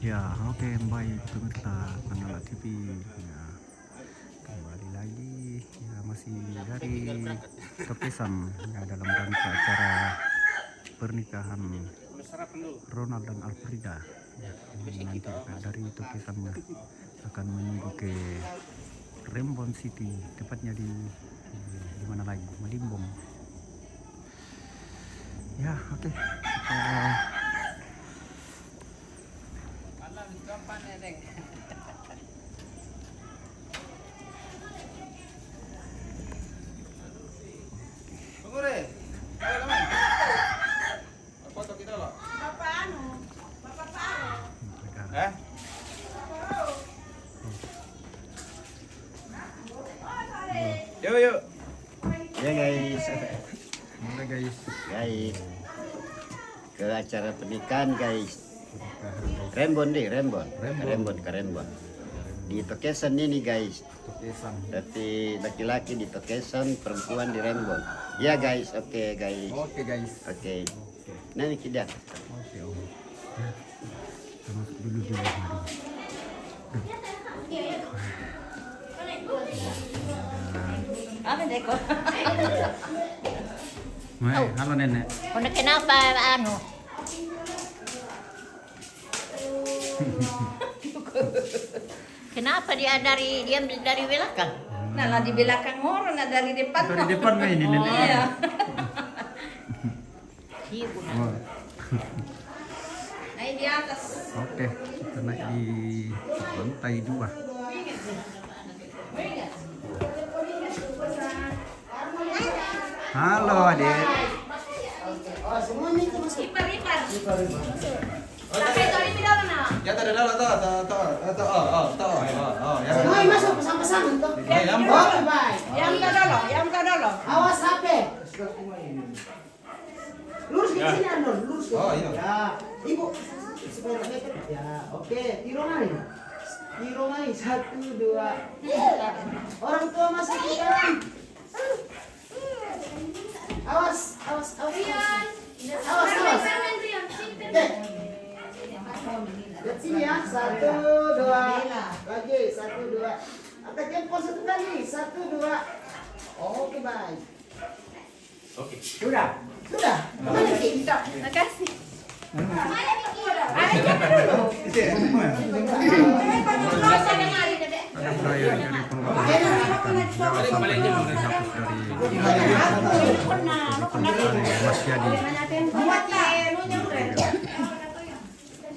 Ya, oke, baik pemirsa Kanal TV. Ya, kembali lagi ya masih dari Tokesan ya dalam rangka acara pernikahan Ronald dan Alfrida. Ya, ini nanti dari Tokesannya akan menuju ke Rembon City, tepatnya di mana lagi? Malimbong. Ya, oke. Yuk yuk. Ya guys. Oke guys. Guys. Ke acara pernikahan guys. Rembon deh, Rembon. Di Tokesan ini guys. Tokesan. Berarti laki-laki di Tokesan, perempuan di Rembon. Ya guys, oke guys. Oke guys. Oke. Nanti kita. Oke om. Kita masuk dulu di rumah. Apa deko? Halo nenek. Kenapa anu? Kenapa dia dari belakang? Nah, di belakang orang, nah dari depan. Dari depan mah ini nenek. Iya. Iya, Bu. Oh, Naik di atas. oke, kita naik di lantai 2. Halo adik. Ipar. Sampai tadi tidak mana? Ya tak ada dalam ya. Semua masuk pesan-pesan untuk Yang Yang tak dulu. awas HP. Lurus ke sini Andon, lurus ke. Oh, iya. Ya, ibu. Supaya mepet. Ya, oke. Tiro mana? Tiro mana? 1, 2. Orang tua masuk ke dalam. Awas. Awas. Lihat sini ya, 1, 2. Lagi, 1, 2. Angkat jempol satu kali, 1, 2. Oke, baik. Oke. Sudah. Kemana Ki? Makasih. Ada perayaan dari Mas Yadi.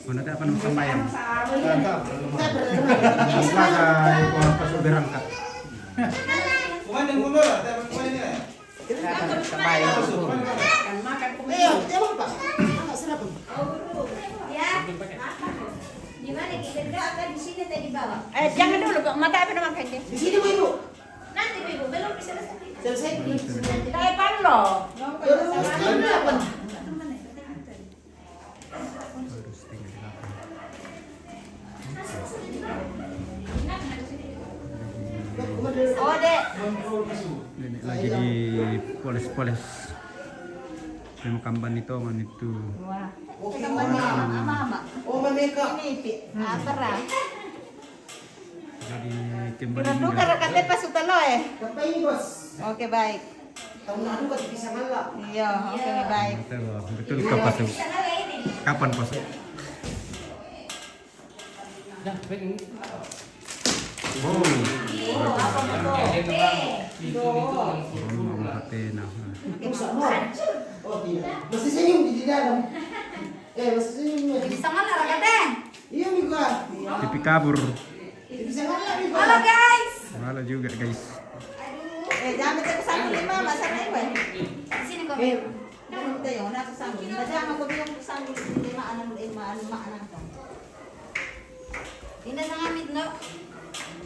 Mana apa nama sembahyang? Pas berangkat. Kumain mundur, kumain ini. Ayo, jawab Pak. Enggak serap. Di mana kita akan di sini tadi bawah. Jangan dulu, Pak. Mata apa nama kayaknya? Di sini Bu, Ibu. Nanti Ibu belum bisa Selesai dulu. Kayak palo. Oh, Dek. Nenek lagi di poles-poles. Yang kamban itu man itu. Wah. Mama. Oh, mereka. Apa? Jadi kembali Kira tukar katanya pas utalo Apa ini, Bos? Oke, baik. Tahun lalu kan bisa malah. Iya, oke, baik. betul kapan kapan pas? Oh, Atena. Rusak mau. Oh, tidak. Masih senyum di dalam. Masih senyum. Bisa malah katanya. Iya, Mika. Pipi kabur. Bisa malah, Mika. Halo, guys. Malah juga guys. Jangan baca pesan ini, Mama. Sana ibu. Di sini kau. Kamu tayo na pesan ini. Jangan kau bilang pesan ini maanan Indah sangat mitno.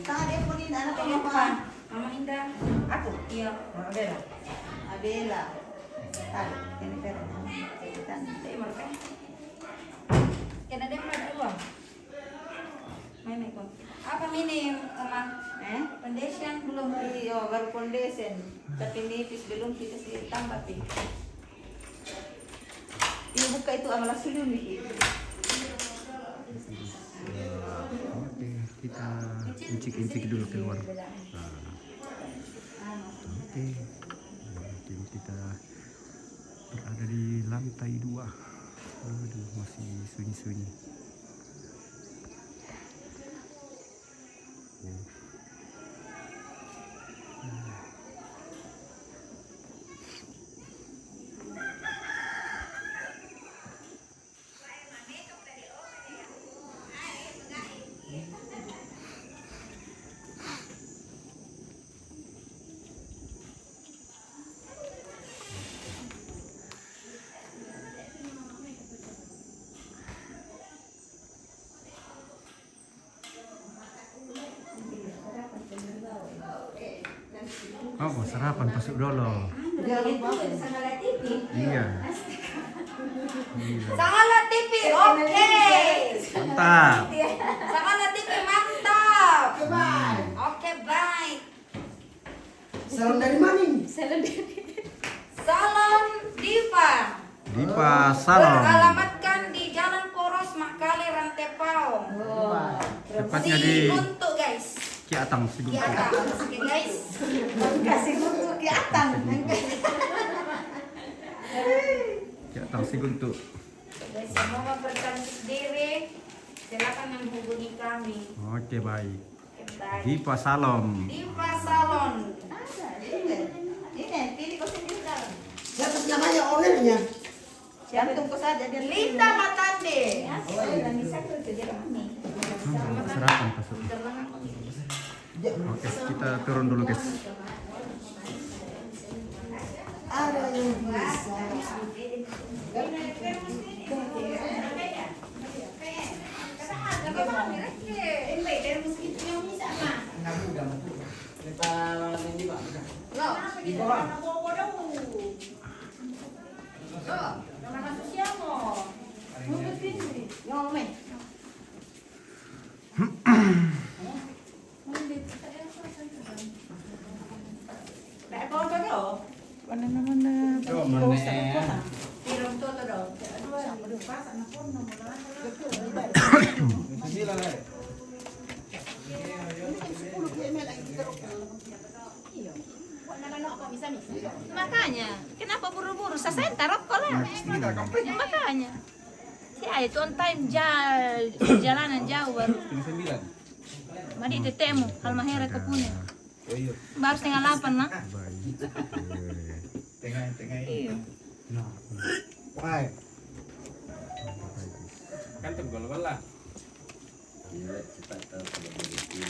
Sangat dia pun indah anak apa? Mama Indah. Aku. Iya. Abela. Tadi ini pero. Kita tayo mereka. Kena dia mana uang? Main ko. Apa mini, Oma? Foundation belum baru foundation. Tapi nipis belum kita sih tambah pi. Ini buka itu amalah sulun nih. kita incik-incik dulu keluar. Oke, mungkin kita berada di lantai 2. Aduh, masih sunyi-sunyi. Oh, mau sarapan masuk dulu. Sama lihat TV. Iya. Iya. Sangatlah TV, oke. Mantap. Sangatlah TV, mantap. Oke, baik. Salam dari mana ini? Salam Diva. Diva Salon. Beralamatkan di Jalan Poros Makale Rantepao. Tepatnya di Untuk guys. Kiatang Siguntu. Di atas, oke guys. Kasih untuk ke atas. Kiatang Siguntu. Guys, yang mau mempercantik diri, silakan menghubungi kami. Oke, baik. Oke, baik. Diva Salon. Diva Salon. Ini pilih kau sendiri dalam. Siapa namanya ownernya? Jantung kau saja dia. Linda Matande. Dan bisa tuh jadi kami. Sarapan masuk. Oke, kita turun dulu, guys. Ada yang bisa. Tirong toto dong. Makanya, kenapa buru-buru? Saya tarap kok lah. Makanya. Si Ayah itu on time jalanan jauh baru. Madi tetemu, Halmahera ke Pune. Baru setengah 8 nak. Iya. Kan tegol lah. Gila, cepat tahu kalau begitu.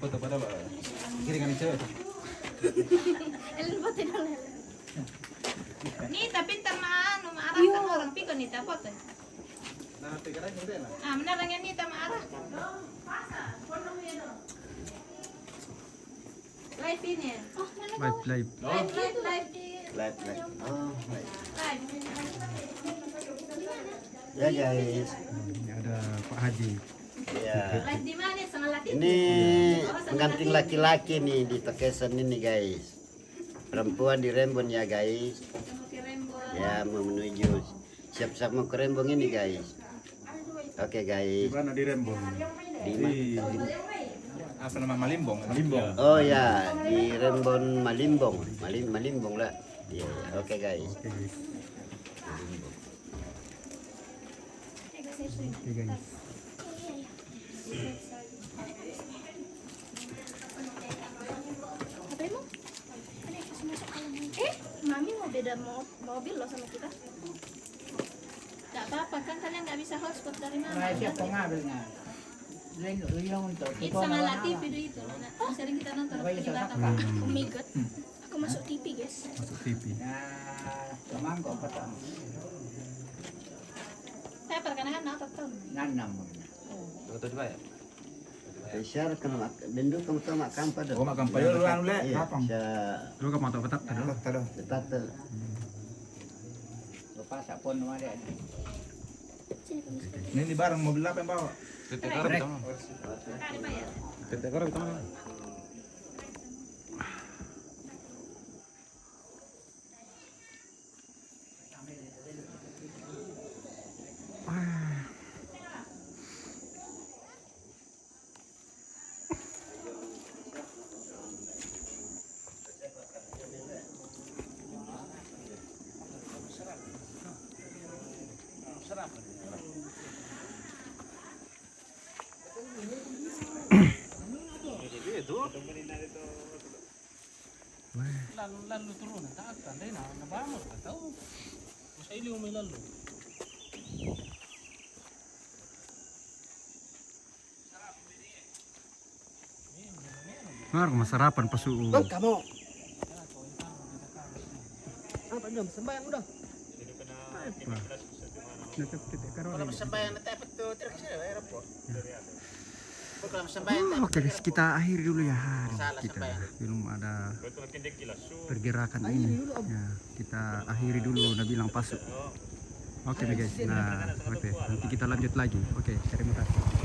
Foto pada apa? Kiringan cewek. Nita pintar mengarahkan orang pikir Nita foto. Nah, pikiran itu lah. Ah, benar yang Nita mengarah. Live ini ya? Live. Live di Live. Oh, live. live. Ya guys. Ini ada Pak Haji. Ya. Live di mana? Sama latih. Ini pengantin laki-laki nih di Tokesan ini guys. Perempuan di Rembon ya guys. Ya mau menuju siap-siap mau ke Rembon ini guys. Oke guys. Mana di Rembon? Di Apa nama Malimbong? Oh ya di Rembon Malimbong. Malimbong lah. Iya. Oke guys. Oke, guys. Oke, guys. Mami mau beda mobil loh sama kita. Gak apa-apa kan kalian gak bisa hotspot dari mana? Siapa ngambilnya? Itu sama Latif video itu loh. Nah, sering kita nonton di Batam. Oh my god. Aku masuk TV guys. Masuk TV. Saya perkenalkan apa tuh? Foto coba ya. Syar kan dendu kamu tahu mak kampa dah. Oh, mak kampa yo lu anu le. Iya. Apa? Lu kamu tahu petak tadi? Tata. Ini di barang mobil apa yang bawa? Tetek orang pertama. Kali bayar. Tetek orang pertama. Wah. Lalu turun, tak tanda na nabamos ka tahu. Masa ili umay lalu. Mar, masarapan pa suo. Bang, kamu. Apa dong? Sembayang udah. Kalau sembahyang na tayo to tirak siya, era po. Kalau sembahyang Oke guys, kita akhiri dulu ya hari Salah kita. sampai. Belum ada pergerakan ini. Ya, kita akhiri dulu. Udah bilang pasuk. Oke nih guys. Nah, oke. Nanti kita lanjut lagi. Oke, terima kasih.